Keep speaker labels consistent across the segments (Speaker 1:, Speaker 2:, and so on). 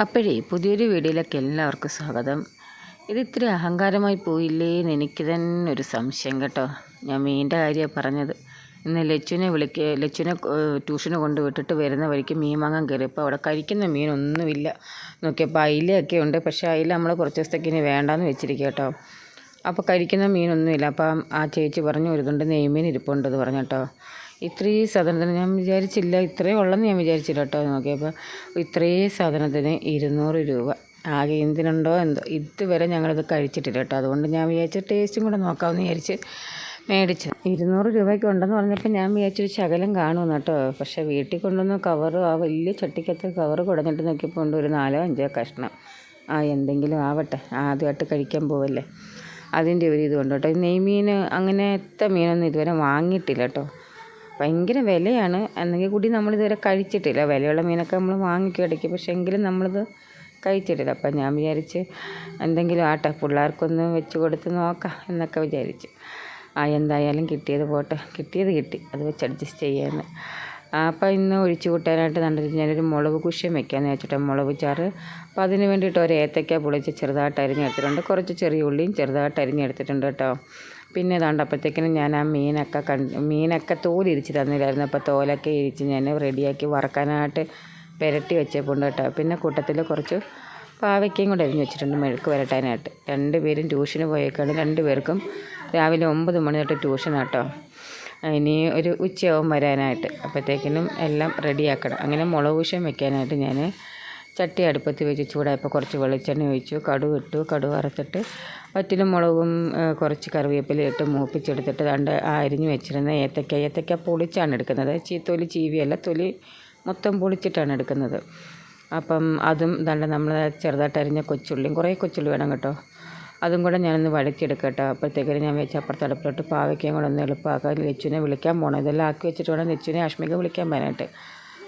Speaker 1: അപ്പോഴേ പുതിയൊരു വീഡിയോയിലേക്ക് എല്ലാവർക്കും സ്വാഗതം. ഇത് ഇത്തിരി അഹങ്കാരമായി പോയില്ലേ എന്ന് എനിക്ക് തന്നെ ഒരു സംശയം കേട്ടോ. ഞാൻ മീനിൻ്റെ കാര്യമാണ് പറഞ്ഞത്. ഇന്ന് ലച്ചുവിനെ ട്യൂഷന് കൊണ്ട് വിട്ടിട്ട് വരുന്ന വഴിക്ക് മീൻ വാങ്ങാൻ കയറിയപ്പോൾ അവിടെ കഴിക്കുന്ന മീനൊന്നുമില്ല. നോക്കിയപ്പോൾ അയിലയൊക്കെ ഉണ്ട്, പക്ഷേ അയില നമ്മൾ കുറച്ച് ദിവസത്തേക്ക് ഇനി വേണ്ടാന്ന് വെച്ചിരിക്കുക കേട്ടോ. അപ്പോൾ കഴിക്കുന്ന മീനൊന്നുമില്ല. അപ്പം ആ ചേച്ചി പറഞ്ഞു ഒരു തുണ്ട് നെയ്മീൻ ഇരിപ്പുണ്ടെന്ന് പറഞ്ഞു കേട്ടോ. ഇത്രയും സാധനത്തിന് ഞാൻ വിചാരിച്ചില്ല, ഇത്രയും ഉള്ളെന്ന് ഞാൻ വിചാരിച്ചില്ല കേട്ടോ. നോക്കിയപ്പോൾ ഇത്രയും സാധനത്തിന് 200 രൂപ. ആകെ എന്തിനുണ്ടോ എന്തോ, ഇതുവരെ ഞങ്ങളിത് കഴിച്ചിട്ടില്ല കേട്ടോ. അതുകൊണ്ട് ഞാൻ വിചാരിച്ച ടേസ്റ്റും കൂടെ നോക്കാമെന്ന് വിചാരിച്ച് മേടിച്ചു. 200 രൂപയ്ക്ക് ഉണ്ടെന്ന് പറഞ്ഞപ്പോൾ ഞാൻ വിചാരിച്ചൊരു ശകലം കാണുമെന്ന് കേട്ടോ. പക്ഷേ വീട്ടിൽ കൊണ്ടുവന്ന കവറ്, ആ വലിയ ചട്ടിക്കകത്ത് കവറ് കുടഞ്ഞിട്ട് നോക്കിയപ്പോൾ ഉണ്ട് ഒരു 4-5 കഷ്ണം. എന്തെങ്കിലും ആവട്ടെ, ആദ്യമായിട്ട് കഴിക്കാൻ പോവല്ലേ, അതിൻ്റെ ഒരു ഇതുകൊണ്ട് കേട്ടോ. നെയ്മീൻ അങ്ങനത്തെ മീനൊന്നും ഇതുവരെ വാങ്ങിയിട്ടില്ല കേട്ടോ. ഭയങ്കര വിലയാണ്, എന്നെങ്കിൽ കൂടി നമ്മളിതുവരെ കഴിച്ചിട്ടില്ല. വിലയുള്ള മീനൊക്കെ നമ്മൾ വാങ്ങിക്കും ഇടയ്ക്ക്, പക്ഷേ എങ്കിലും നമ്മളിത് കഴിച്ചിട്ടില്ല. അപ്പം ഞാൻ വിചാരിച്ച് എന്തെങ്കിലും ആട്ടെ, പിള്ളേർക്കൊന്ന് വെച്ച് കൊടുത്ത് നോക്കാം എന്നൊക്കെ വിചാരിച്ച്. എന്തായാലും കിട്ടിയത് പോട്ടെ, കിട്ടി, അത് വെച്ച് അഡ്ജസ്റ്റ് ചെയ്യാമെന്ന്. അപ്പോൾ ഇന്ന് ഒഴിച്ച് കൂട്ടാനായിട്ട് കണ്ടിട്ട് ഞാനൊരു മുളക് കുശ്യം വെക്കാമെന്ന് വെച്ചിട്ട് മുളക് ചാറ്. അപ്പോൾ അതിന് വേണ്ടിയിട്ട് ഒരു ഏത്തയ്ക്ക പൊളിച്ച് ചെറുതായിട്ട് അരിഞ്ഞെടുത്തിട്ടുണ്ട്, കുറച്ച് ചെറിയ ഉള്ളിയും ചെറുതായിട്ട് അരിഞ്ഞെടുത്തിട്ടുണ്ട് കേട്ടോ. പിന്നെ അപ്പോഴത്തേക്കിനും ഞാൻ ആ മീനൊക്കെ തോലിരിച്ച് തന്നില്ലായിരുന്നു. അപ്പോൾ തോലൊക്കെ ഇരിച്ച് ഞാൻ റെഡിയാക്കി വറക്കാനായിട്ട് പുരട്ടി വെച്ചേപ്പുണ്ട് കേട്ടോ. പിന്നെ കൂട്ടത്തിൽ കുറച്ച് പാവയ്ക്കയും കൂടെ അരിഞ്ഞ് വെച്ചിട്ടുണ്ട് മെഴുക്ക് വരട്ടാനായിട്ട്. 2 പേരും ട്യൂഷന് പോയേക്കാണ്. 2 പേർക്കും രാവിലെ 9 മണി തൊട്ട് ട്യൂഷൻ കേട്ടോ. ഇനി ഒരു ഉച്ചയാവും വരാനായിട്ട്. അപ്പോഴത്തേക്കിനും എല്ലാം റെഡിയാക്കണം. അങ്ങനെ മുളക് കുശ്യം വെക്കാനായിട്ട് ഞാൻ ചട്ടി അടുപ്പത്ത് വെച്ച് ചൂടായപ്പോൾ കുറച്ച് വെളിച്ചെണ്ണ ഒഴിച്ചു, കടുക് ഇട്ടു. കടുക് വറുത്തിട്ട് വറ്റലും മുളകും കുറച്ച് കറിവേപ്പില ഇട്ട് മൂപ്പിച്ചെടുത്തിട്ട് അരിഞ്ഞ് വെച്ചിരുന്ന ഏത്തയ്ക്ക പൊളിച്ചാണ് എടുക്കുന്നത്. തൊലി ചീവിയല്ല, തൊലി മൊത്തം പൊളിച്ചിട്ടാണ് എടുക്കുന്നത്. അപ്പം അതും നമ്മൾ ചെറുതായിട്ട് അരിഞ്ഞ കൊച്ചുള്ളിയും, കുറേ കൊച്ചുള്ളി വേണം കേട്ടോ, അതും കൂടെ ഞാനൊന്ന് വഴറ്റിയെടുക്കട്ടോ. അപ്പോഴത്തേക്കും ഞാൻ വെച്ച അപ്പുറത്ത് അടുപ്പിലോട്ട് പാവയ്ക്കയും കൂടെ ഒന്ന് എളുപ്പമാക്കാൻ ലച്ചുവിനെ വിളിക്കാൻ പോകണം. ഇതെല്ലാം ആക്കി വെച്ചിട്ട് വേണം ലച്ചുവിനെ ആഷ്മിക വിളിക്കാൻ പോകാനായിട്ട്.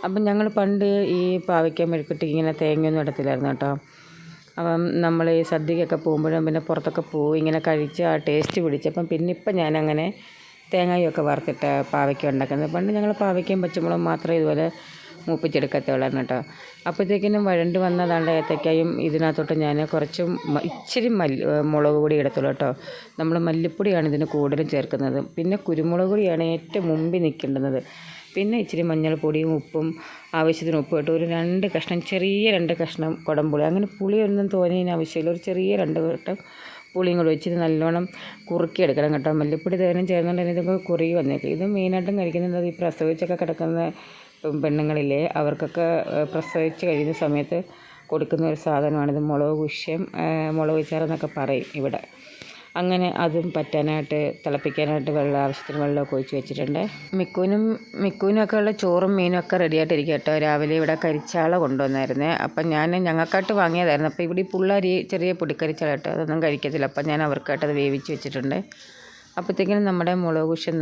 Speaker 1: അപ്പം ഞങ്ങൾ പണ്ട് ഈ പാവയ്ക്ക മെഴുക്കിട്ട് ഇങ്ങനെ തേങ്ങയൊന്നും ഇടത്തില്ലായിരുന്നു കേട്ടോ. അപ്പം നമ്മൾ ഈ സദ്യക്കൊക്കെ പോകുമ്പോഴും പിന്നെ പുറത്തൊക്കെ പോകും ഇങ്ങനെ കഴിച്ച് ആ ടേസ്റ്റ് പിടിച്ചപ്പം പിന്നെ ഇപ്പം ഞാനങ്ങനെ തേങ്ങയൊക്കെ വറുത്തിട്ട് പാവയ്ക്ക ഉണ്ടാക്കുന്നത്. പണ്ട് ഞങ്ങൾ പാവയ്ക്കയും പച്ചമുളകും മാത്രമേ ഇതുപോലെ മൂപ്പിച്ചെടുക്കത്തുള്ളായിരുന്നു കേട്ടോ. അപ്പോഴത്തേക്കിനും വഴണ്ട് വന്നതാണ്ട് ഏത്തയ്ക്കായും ഇതിനകത്തോട്ട് ഞാൻ കുറച്ച് ഇച്ചിരി മുളക് പൊടി ഇടത്തുള്ളൂ കേട്ടോ. നമ്മൾ മല്ലിപ്പൊടിയാണ് ഇതിന് കൂടുതലും ചേർക്കുന്നത്. പിന്നെ കുരുമുളക് പൊടിയാണ് ഏറ്റവും മുമ്പിൽ നിൽക്കേണ്ടുന്നത്. പിന്നെ ഇച്ചിരി മഞ്ഞൾപ്പൊടിയും ഉപ്പും, ആവശ്യത്തിന് ഉപ്പ് ഇട്ട് ഒരു 2 കഷ്ണം, ചെറിയ 2 കഷ്ണം കുടംപുളി. അങ്ങനെ പുളിയൊന്നും തോന്നിയതിന് ആവശ്യമില്ല, ഒരു ചെറിയ 2 വട്ടം പുളിയും കൂടെ വെച്ചിട്ട് നല്ലോണം കുറുക്കിയെടുക്കണം കേട്ടോ. മല്ലിപ്പൊടി തേനും ചേർന്നുകൊണ്ട് തന്നെ ഇതൊക്കെ കുറുകി വന്നേക്കും. ഇത് മെയിനായിട്ടും കഴിക്കുന്നത് ഈ പ്രസവിച്ചൊക്കെ കിടക്കുന്ന പെണ്ണുങ്ങളില്ലേ, അവർക്കൊക്കെ പ്രസവിച്ച് കഴിയുന്ന സമയത്ത് കൊടുക്കുന്ന ഒരു സാധനമാണിത്. മുളക് കുശ്യം, മുളക് ചാറെന്നൊക്കെ പറയും ഇവിടെ. അങ്ങനെ അതും പറ്റാനായിട്ട് തിളപ്പിക്കാനായിട്ട് ആവശ്യത്തിന് വെള്ളമൊക്കെ ഒഴിച്ച് വെച്ചിട്ടുണ്ട്. മിക്കുവിനും ഒക്കെ ഉള്ള ചോറും മീനും ഒക്കെ റെഡിയായിട്ടിരിക്കും കേട്ടോ. രാവിലെ ഇവിടെ കരിച്ചാള കൊണ്ടുവന്നായിരുന്നേ. അപ്പം ഞങ്ങൾക്കായിട്ട് വാങ്ങിയതായിരുന്നു. അപ്പോൾ ഇവിടെ പിള്ളേർ ചെറിയ പൊടിക്കരിച്ചാള കേട്ടോ, അതൊന്നും കഴിക്കത്തില്ല. അപ്പം ഞാൻ അവർക്കായിട്ട് അത് വേവിച്ച് വെച്ചിട്ടുണ്ട്. അപ്പോഴത്തേക്കിനും നമ്മുടെ മുളക് കുശ്യം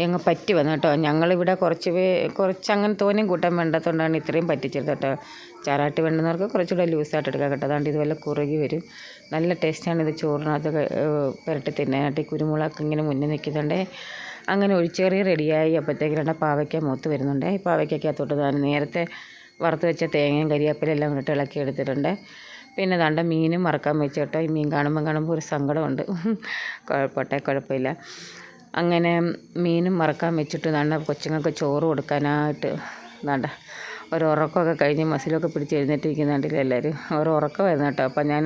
Speaker 1: എങ്ങ് പറ്റി വന്നു കേട്ടോ. ഞങ്ങളിവിടെ കുറച്ച് അങ്ങനെ തോനെയും കൂട്ടാൻ വേണ്ടാത്തതുകൊണ്ടാണ് ഇത്രയും പറ്റിച്ചത് കേട്ടോ. ചാറാട്ടി വേണ്ടുന്നവർക്ക് കുറച്ചുകൂടെ ലൂസായിട്ട് എടുക്കാം കേട്ടോ. അതുകൊണ്ട് ഇതുപോലെ കുറുകി വരും, നല്ല ടേസ്റ്റാണ് ഇത് ചോറിനകത്ത് പുരട്ടി തിന്നാനായിട്ട്. ഈ കുരുമുളകൊക്കെ ഇങ്ങനെ മുന്നിൽ നിൽക്കുന്നുണ്ട്. അങ്ങനെ ഒഴിച്ചേറി റെഡിയായി. അപ്പോഴത്തേക്ക് പാവയ്ക്ക മൂത്ത് വരുന്നുണ്ട്. ഈ പാവയ്ക്കകത്തോട്ട് ഞാൻ നേരത്തെ വറുത്ത് വെച്ച തേങ്ങയും കരിവേപ്പിലയും എല്ലാം ഇട്ട് ഇളക്കി എടുത്തിട്ടുണ്ട്. പിന്നെ മീനും വറക്കാൻ വെച്ച് കേട്ടോ. ഈ മീൻ കാണുമ്പോൾ ഒരു സങ്കടമുണ്ട്. കുഴപ്പമില്ല. അങ്ങനെ മീനും വറക്കാൻ വെച്ചിട്ട് കൊച്ചുങ്ങൾക്ക് ചോറ് കൊടുക്കാനായിട്ട് ഒരു ഉറക്കമൊക്കെ കഴിഞ്ഞ് മസിലൊക്കെ പിടിച്ച് എഴുന്നേറ്റിരിക്കുന്നുണ്ടല്ലോ എല്ലാവരും. ഒരു ഉറക്കമായിരുന്നു കേട്ടോ. അപ്പം ഞാൻ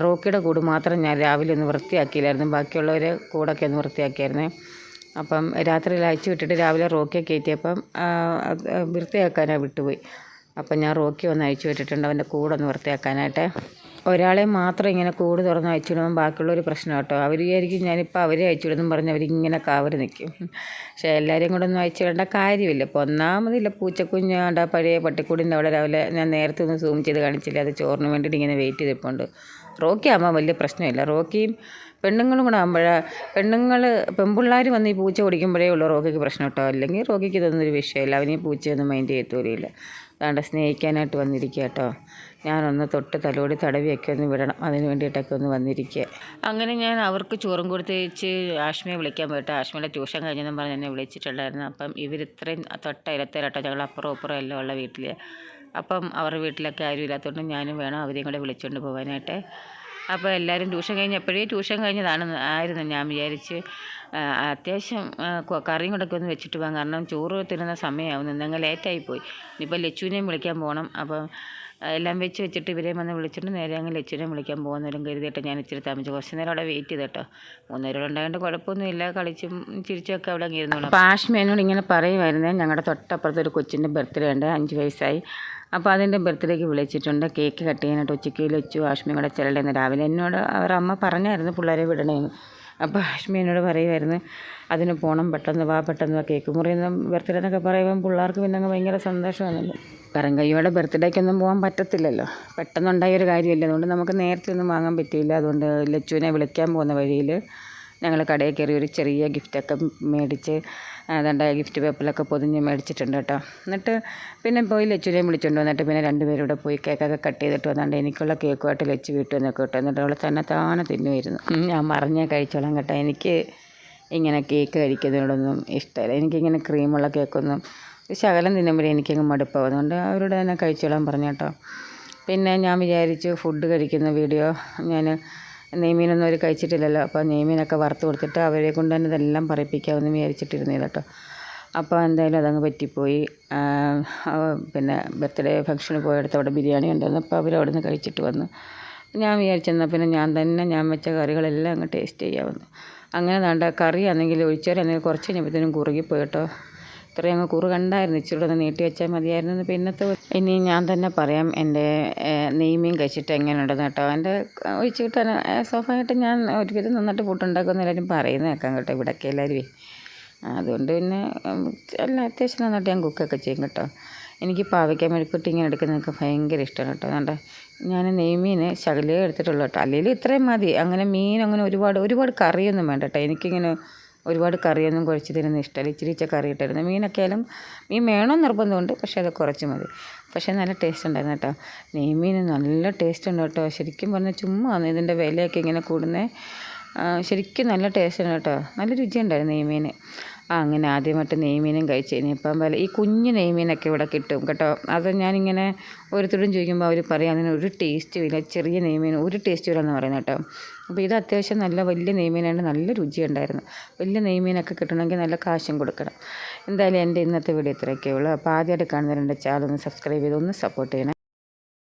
Speaker 1: റോക്കിയുടെ കൂട് മാത്രം ഞാൻ രാവിലെ ഒന്ന് വൃത്തിയാക്കിയില്ലായിരുന്നു, ബാക്കിയുള്ളവർ കൂടൊക്കെ ഒന്ന് വൃത്തിയാക്കിയായിരുന്നേ. അപ്പം രാത്രിയിൽ അയച്ചു വിട്ടിട്ട് രാവിലെ റോക്കിയെ കയറ്റിയപ്പം വൃത്തിയാക്കാനാണ് വിട്ടുപോയി. അപ്പം ഞാൻ റോക്കി ഒന്ന് അയച്ചു വിട്ടിട്ടുണ്ട് അവൻ്റെ കൂടൊന്ന് വൃത്തിയാക്കാനായിട്ട്. ഒരാളെ മാത്രം ഇങ്ങനെ കൂട് തുറന്ന് അയച്ചു വിടുമ്പം ബാക്കിയുള്ളൊരു പ്രശ്നം കേട്ടോ. അവർ വിചാരിക്കും ഞാനിപ്പോൾ അവരെ അയച്ചു വിടുന്നു പറഞ്ഞ് അവരിങ്ങനെ കാവല് നിൽക്കും. പക്ഷേ എല്ലാവരെയും കൂടെ ഒന്നും അയച്ചു വിടേണ്ട കാര്യമില്ല. ഇപ്പോൾ ഒന്നാമതില്ല, പൂച്ചക്കുഞ്ഞാണ്ട പഴയ പട്ടിക്കൂടിൻ്റെ അവിടെ രാവിലെ ഞാൻ നേരത്തെ ഒന്ന് സൂം ചെയ്ത് കാണിച്ചില്ല, അത് ചോറിന് വേണ്ടിയിട്ട് ഇങ്ങനെ വെയിറ്റ് ചെയ്തിട്ടുണ്ട്. റോക്കി ആകുമ്പോൾ വലിയ പ്രശ്നമില്ല. റോക്കിയും പെണ്ണുങ്ങളും കൂടെ പെൺപിള്ളേർ വന്ന് ഈ പൂച്ച ഓടിക്കുമ്പോഴേ ഉള്ളൂ റോക്കിക്ക് പ്രശ്നം കേട്ടോ. അല്ലെങ്കിൽ റോക്കിക്ക് ഇതൊന്നൊരു വിഷയമില്ല, അവനീ പൂച്ചയൊന്നും മൈൻഡ് ചെയ്യത്തോലില്ല. സ്നേഹിക്കാനായിട്ട് വന്നിരിക്കുക കേട്ടോ. ഞാനൊന്ന് തൊട്ട് തലോടി തടവിയൊക്കെ ഒന്ന് വിടണം, അതിന് വേണ്ടിയിട്ടൊക്കെ ഒന്ന് വന്നിരിക്കുക. അങ്ങനെ ഞാൻ അവർക്ക് ചോറും കൊടുത്തേച്ച് ആഷ്മിയെ വിളിക്കാൻ പോയിട്ട്, ആഷ്മിയുടെ ട്യൂഷൻ കഴിഞ്ഞെന്നും പറഞ്ഞ് എന്നെ വിളിച്ചിട്ടുണ്ടായിരുന്നു. അപ്പം ഇവരിത്രയും തൊട്ടയിലത്തേരട്ടോ, ഞങ്ങൾ അപ്പുറം എല്ലാം ഉള്ള വീട്ടിൽ. അപ്പം അവരുടെ വീട്ടിലൊക്കെ ആരും ഇല്ലാത്തതുകൊണ്ട് ഞാനും വേണം അവരെയും കൂടെ വിളിച്ചുകൊണ്ട് പോകാനായിട്ട്. അപ്പോൾ എല്ലാവരും ട്യൂഷൻ കഴിഞ്ഞപ്പോഴേ ട്യൂഷൻ ആയിരുന്നു ഞാൻ വിചാരിച്ച് അത്യാവശ്യം കറിയും കൂടെ ഒന്ന് വെച്ചിട്ട് പോകാം, കാരണം ചോറ് തിന്നുന്ന സമയമാവും, ഇന്നങ്ങ് ലേറ്റായിപ്പോയി. ഇനിയിപ്പോൾ ലച്ചുവിനെയും വിളിക്കാൻ പോകണം. അപ്പം എല്ലാം വെച്ചിട്ട് ഇവരെയും വന്ന് വിളിച്ചിട്ട് നേരെ അങ്ങ് ലച്ചുവിനെയും വിളിക്കാൻ പോകുന്നവരും കരുതിയിട്ട് ഞാൻ ഇച്ചിരി താമസിച്ചു. കുറച്ച് നേരം അവിടെ വെയിറ്റ് ചെയ്ത് കേട്ടോ. 3 പേരോട് ഉണ്ടായതുകൊണ്ട് കുഴപ്പമൊന്നുമില്ല, കളിച്ചും ചിരിച്ചൊക്കെ അവിടെ അങ്ങ് ഇരുന്നോളാം. അപ്പോൾ ആഷ്മി എന്നോട് ഇങ്ങനെ പറയുമായിരുന്നേ, ഞങ്ങളുടെ തൊട്ടപ്പുറത്ത് ഒരു കൊച്ചിൻ്റെ ബർത്ത്ഡേ ഉണ്ട്, 5 വയസ്സായി. അപ്പോൾ അതിൻ്റെ ബർത്ത്ഡേക്ക് വിളിച്ചിട്ടുണ്ട്. കേക്ക് കട്ട് ചെയ്യാനായിട്ട് ഉച്ചയ്ക്ക് ലച്ചു ആഷ്മി കൂടെ ചെല്ലണമെന്ന് രാവിലെ എന്നോട് അവരുടെ അമ്മ പറഞ്ഞായിരുന്നു പിള്ളേരെ വിടണേന്ന്. അപ്പോൾ ആഷ്മി എന്നോട് പറയുമായിരുന്നു അതിന് പോകണം, പെട്ടെന്ന് വാ കേക്ക് മുറിയുന്ന ബർത്ത്ഡേ എന്നൊക്കെ പറയുമ്പം പിള്ളേർക്ക് പിന്നെ അങ്ങ് ഭയങ്കര സന്തോഷമാണല്ലോ. കയ്യോടെ ബർത്ത്ഡേക്കൊന്നും പോകാൻ പറ്റത്തില്ലല്ലോ, പെട്ടെന്നുണ്ടായ ഒരു കാര്യമല്ല. അതുകൊണ്ട് നമുക്ക് നേരത്തെ ഒന്നും വാങ്ങാൻ പറ്റിയില്ല. അതുകൊണ്ട് ലച്ചുവിനെ വിളിക്കാൻ പോകുന്ന വഴിയിൽ ഞങ്ങൾ കടയിൽ കയറി ഒരു ചെറിയ ഗിഫ്റ്റൊക്കെ മേടിച്ച് അതുകൊണ്ട് ഗിഫ്റ്റ് പേപ്പറിലൊക്കെ പൊതിഞ്ഞ് മേടിച്ചിട്ടുണ്ട് കേട്ടോ. എന്നിട്ട് പിന്നെ പോയി ലച്ചുവിനെയും വിളിച്ചുകൊണ്ട് വന്നിട്ട് പിന്നെ 2 പേരും കൂടെ പോയി കേക്കൊക്കെ കട്ട് ചെയ്തിട്ട് വന്നാണ്ട് എനിക്കുള്ള കേക്കുമായിട്ട് ലച്ചു വീട്ടിൽ വന്നൊക്കെ കേട്ടോ. എന്നിട്ട് അവൾ താനെ തിന്നുമായിരുന്നു. ഞാൻ പറഞ്ഞേ കഴിച്ചോളാം കേട്ടോ, എനിക്ക് ഇങ്ങനെ കേക്ക് കഴിക്കുന്നതിനോടൊന്നും ഇഷ്ടമല്ല. എനിക്കിങ്ങനെ ക്രീമുള്ള കേക്കൊന്നും ശകലം തിന്നുമ്പോഴേ എനിക്കങ്ങ് മടുപ്പാവും. അതുകൊണ്ട് അവരോട് തന്നെ കഴിച്ചോളാൻ പറഞ്ഞു കേട്ടോ. പിന്നെ ഞാൻ വിചാരിച്ചു ഫുഡ് കഴിക്കുന്ന വീഡിയോ ഞാൻ നെയ്മീനൊന്നും അവർ കഴിച്ചിട്ടില്ലല്ലോ, അപ്പോൾ നെയ്മീനൊക്കെ വറുത്ത് കൊടുത്തിട്ട് അവരെ കൊണ്ട് തന്നെ ഇതെല്ലാം പറയിപ്പിക്കാമെന്ന് വിചാരിച്ചിട്ടിരുന്നത് കേട്ടോ. അപ്പോൾ എന്തായാലും അതങ്ങ് പറ്റിപ്പോയി. പിന്നെ ബർത്ത്ഡേ ഫംഗ്ഷന് പോയെടുത്ത് അവിടെ ബിരിയാണി ഉണ്ടായിരുന്നു. അപ്പോൾ അവരവിടെ നിന്ന് കഴിച്ചിട്ട് വന്നു. ഞാൻ വിചാരിച്ചെന്നാൽ പിന്നെ ഞാൻ വെച്ച കറികളെല്ലാം അങ്ങ് ടേസ്റ്റ് ചെയ്യാമെന്ന്. അങ്ങനെ വേണ്ട കറിയാണെങ്കിൽ ഒഴിച്ചാലാണെങ്കിൽ കുറച്ച് കഴിഞ്ഞപ്പോഴത്തേനും കുറുകിപ്പോയി കേട്ടോ. ഇത്രയും അങ്ങ് കണ്ടായിരുന്നു, ഇച്ചിരി ഒന്ന് നീട്ടി വെച്ചാൽ മതിയായിരുന്നു. പിന്നത്തെ ഇനി ഞാൻ തന്നെ പറയാം എൻ്റെ നെയ്മീൻ കഴിച്ചിട്ട് എങ്ങനെയുണ്ടെന്ന് കേട്ടോ. എൻ്റെ ഒഴിച്ച് കിട്ടാൻ സ്വാഭാവികമായിട്ട് ഞാൻ ഒരുവിധം നന്നായിട്ട് ഫുഡുണ്ടാക്കുമെന്ന് എല്ലാവരും പറയുന്നത് കേൾക്കാം കേട്ടോ, ഇവിടെയൊക്കെ എല്ലാവരും. അതുകൊണ്ട് പിന്നെ എല്ലാം അത്യാവശ്യം നന്നായിട്ട് ഞാൻ കുക്കൊക്കെ ചെയ്യും കേട്ടോ. എനിക്ക് പാവയ്ക്ക മെഴുക്കുവരട്ടി ഇങ്ങനെ എടുക്കുന്നതൊക്കെ ഭയങ്കര ഇഷ്ടമാണ് കേട്ടോ. അതുകൊണ്ട് ഞാൻ നെയ്മീൻ ശകലേ എടുത്തിട്ടുള്ളൂ കേട്ടോ, അല്ലെങ്കിൽ ഇത്രയും മതി. അങ്ങനെ മീൻ അങ്ങനെ ഒരുപാട് കറിയൊന്നും വേണ്ട കേട്ടോ. എനിക്കിങ്ങനെ ഒരുപാട് കറിയൊന്നും കുഴച്ച് തരുന്ന ഇഷ്ടമല്ല, ഇച്ചിരി കറി ഇട്ടായിരുന്നു. മീൻ വേണമെന്ന് നിർബന്ധമുണ്ട്, പക്ഷേ അത് കുറച്ച് മതി. പക്ഷേ നല്ല ടേസ്റ്റ് ഉണ്ടായിരുന്നു കേട്ടോ. നെയ്മീൻ നല്ല ടേസ്റ്റ് ഉണ്ട് കേട്ടോ. ശരിക്കും പറഞ്ഞാൽ ചുമ്മാ ഇതിൻ്റെ വിലയൊക്കെ ഇങ്ങനെ കൂടുന്നത്. ശരിക്കും നല്ല ടേസ്റ്റ് ഉണ്ട് കേട്ടോ, നല്ല രുചിയുണ്ടായിരുന്നു നെയ്മീൻ. അങ്ങനെ ആദ്യമായിട്ട് നെയ്മീനും കഴിച്ച്. ഇനിയിപ്പം ഈ കുഞ്ഞ് നെയ്മീനൊക്കെ ഇവിടെ കിട്ടും കേട്ടോ. അത് ഞാനിങ്ങനെ ഓരോരുത്തരോടും ചോദിക്കുമ്പോൾ അവർ പറയും അതിന് ഒരു ടേസ്റ്റും ഇല്ല, ചെറിയ നെയ്മീൻ ഒരു ടേസ്റ്റും ഇല്ലെന്ന് പറയുന്നത് കേട്ടോ. അപ്പോൾ ഇത് അത്യാവശ്യം നല്ല വലിയ നെയ്മീനായിട്ട് നല്ല രുചിയുണ്ടായിരുന്നു. വലിയ നെയ്മീനൊക്കെ കിട്ടണമെങ്കിൽ നല്ല കാശും കൊടുക്കണം. എന്തായാലും എൻ്റെ ഇന്നത്തെ വീഡിയോ ഇത്രയൊക്കെ ഉള്ളൂ. അപ്പോൾ ആദ്യമായിട്ട് കാണുന്നവരുടെ ചാനൽ ഒന്ന് സബ്സ്ക്രൈബ് ചെയ്ത് ഒന്ന് സപ്പോർട്ട് ചെയ്യണം.